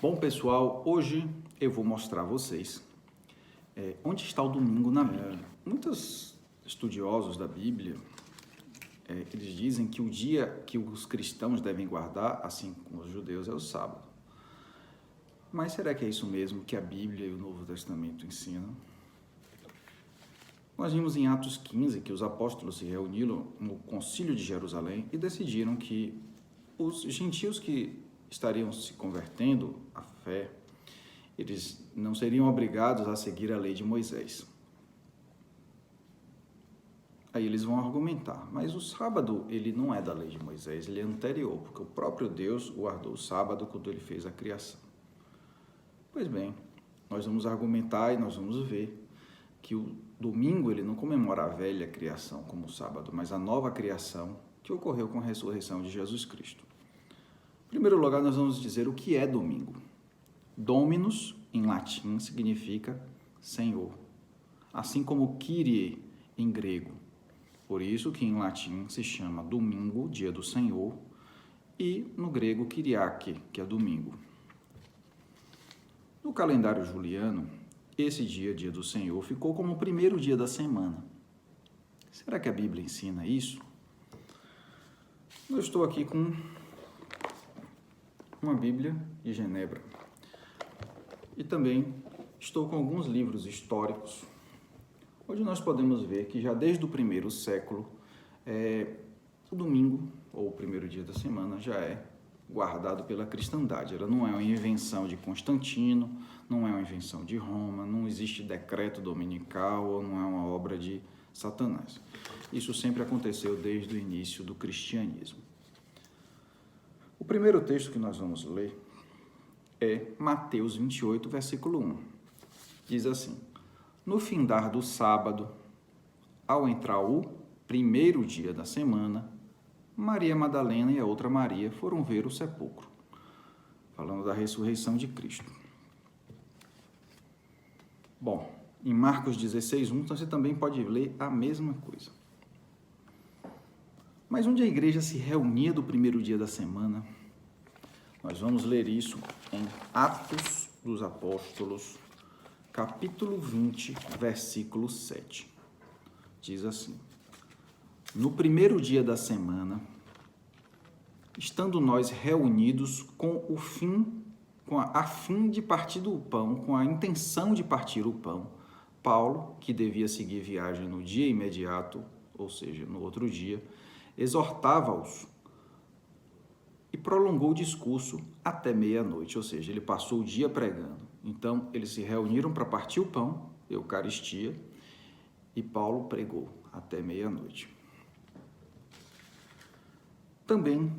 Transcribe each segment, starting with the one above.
Bom, pessoal, hoje eu vou mostrar a vocês onde está o domingo na Bíblia. Muitos estudiosos da Bíblia, eles dizem que o dia que os cristãos devem guardar, assim como os judeus, é o sábado. Mas será que é isso mesmo que a Bíblia e o Novo Testamento ensinam? Nós vimos em Atos 15 que os apóstolos se reuniram no Concílio de Jerusalém e decidiram que os gentios que estariam se convertendo à fé, eles não seriam obrigados a seguir a lei de Moisés. Aí eles vão argumentar, mas o sábado ele não é da lei de Moisés, ele é anterior, porque o próprio Deus guardou o sábado quando ele fez a criação. Pois bem, nós vamos argumentar e nós vamos ver que o domingo ele não comemora a velha criação como o sábado, mas a nova criação que ocorreu com a ressurreição de Jesus Cristo. Em primeiro lugar, nós vamos dizer o que é domingo. Dominus, em latim, significa Senhor, assim como Kyrie, em grego. Por isso que em latim se chama domingo, dia do Senhor, e no grego Kyriake, que é domingo. No calendário juliano, esse dia do Senhor, ficou como o primeiro dia da semana. Será que a Bíblia ensina isso? Eu estou aqui com uma Bíblia de Genebra e também estou com alguns livros históricos, onde nós podemos ver que já desde o primeiro século, o domingo, ou o primeiro dia da semana, já é guardado pela cristandade. Ela não é uma invenção de Constantino, não é uma invenção de Roma, não existe decreto dominical ou não é uma obra de Satanás. Isso sempre aconteceu desde o início do cristianismo. O primeiro texto que nós vamos ler é Mateus 28, versículo 1. Diz assim: no findar do sábado, ao entrar o primeiro dia da semana, Maria Madalena e a outra Maria foram ver o sepulcro, falando da ressurreição de Cristo. Bom, em Marcos 16:1 você também pode ler a mesma coisa. Mas onde a igreja se reunia do primeiro dia da semana? Nós vamos ler isso em Atos dos Apóstolos, capítulo 20, versículo 7. Diz assim: no primeiro dia da semana, estando nós reunidos a fim de partir do pão, com a intenção de partir o pão, Paulo, que devia seguir viagem no dia imediato, ou seja, no outro dia, exortava-os e prolongou o discurso até meia-noite, ou seja, ele passou o dia pregando. Então, eles se reuniram para partir o pão, Eucaristia, e Paulo pregou até meia-noite. Também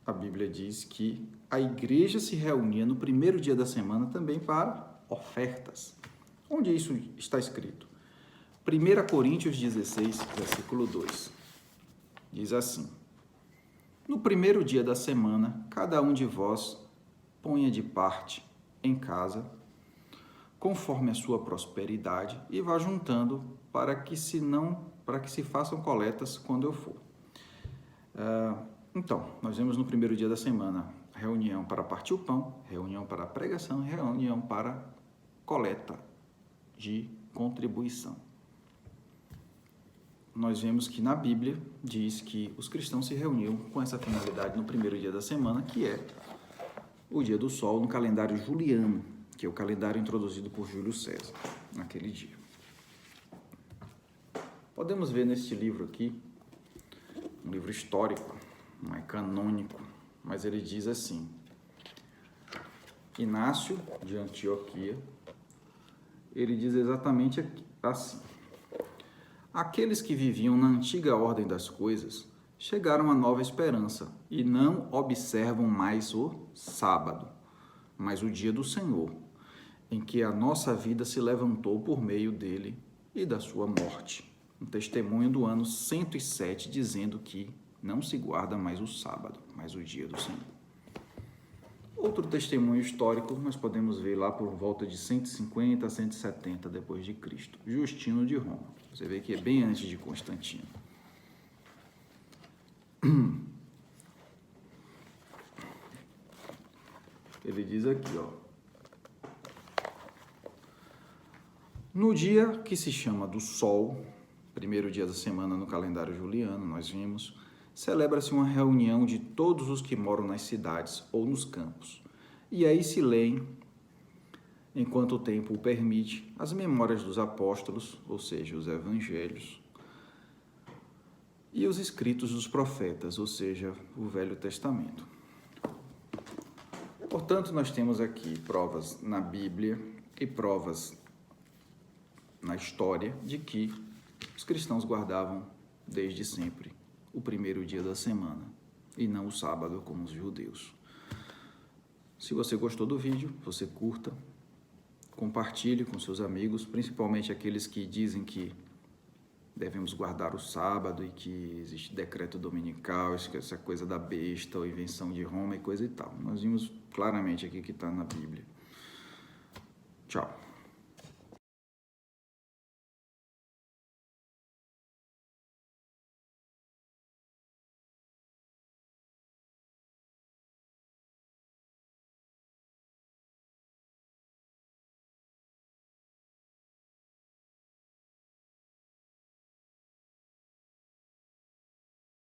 a Bíblia diz que a igreja se reunia no primeiro dia da semana também para ofertas. Onde isso está escrito? 1 Coríntios 16, versículo 2. Diz assim: no primeiro dia da semana, cada um de vós ponha de parte em casa, conforme a sua prosperidade, e vá juntando para que se façam coletas quando eu for. Então, nós vemos no primeiro dia da semana reunião para partir o pão, reunião para pregação, reunião para coleta de contribuição. Nós vemos que na Bíblia diz que os cristãos se reuniam com essa finalidade no primeiro dia da semana, que é o dia do sol no calendário juliano, que é o calendário introduzido por Júlio César naquele dia. Podemos ver neste livro aqui, um livro histórico, não é canônico, mas ele diz assim: Inácio de Antioquia, ele diz exatamente assim: aqueles que viviam na antiga ordem das coisas chegaram à nova esperança e não observam mais o sábado, mas o dia do Senhor, em que a nossa vida se levantou por meio dele e da sua morte. Um testemunho do ano 107, dizendo que não se guarda mais o sábado, mas o dia do Senhor. Outro testemunho histórico nós podemos ver lá por volta de 150 a 170 depois de Cristo, Justino de Roma. Você vê que é bem antes de Constantino. Ele diz aqui, ó. No dia que se chama do Sol, primeiro dia da semana no calendário juliano, nós vimos, celebra-se uma reunião de todos os que moram nas cidades ou nos campos. E aí se leem, enquanto o tempo o permite, as memórias dos apóstolos, ou seja, os evangelhos, e os escritos dos profetas, ou seja, o Velho Testamento. Portanto, nós temos aqui provas na Bíblia e provas na história de que os cristãos guardavam desde sempre o primeiro dia da semana e não o sábado como os judeus. Se você gostou do vídeo, você curta, compartilhe com seus amigos, principalmente aqueles que dizem que devemos guardar o sábado e que existe decreto dominical, essa coisa da besta ou invenção de Roma e coisa e tal. Nós vimos claramente aqui que está na Bíblia. Tchau.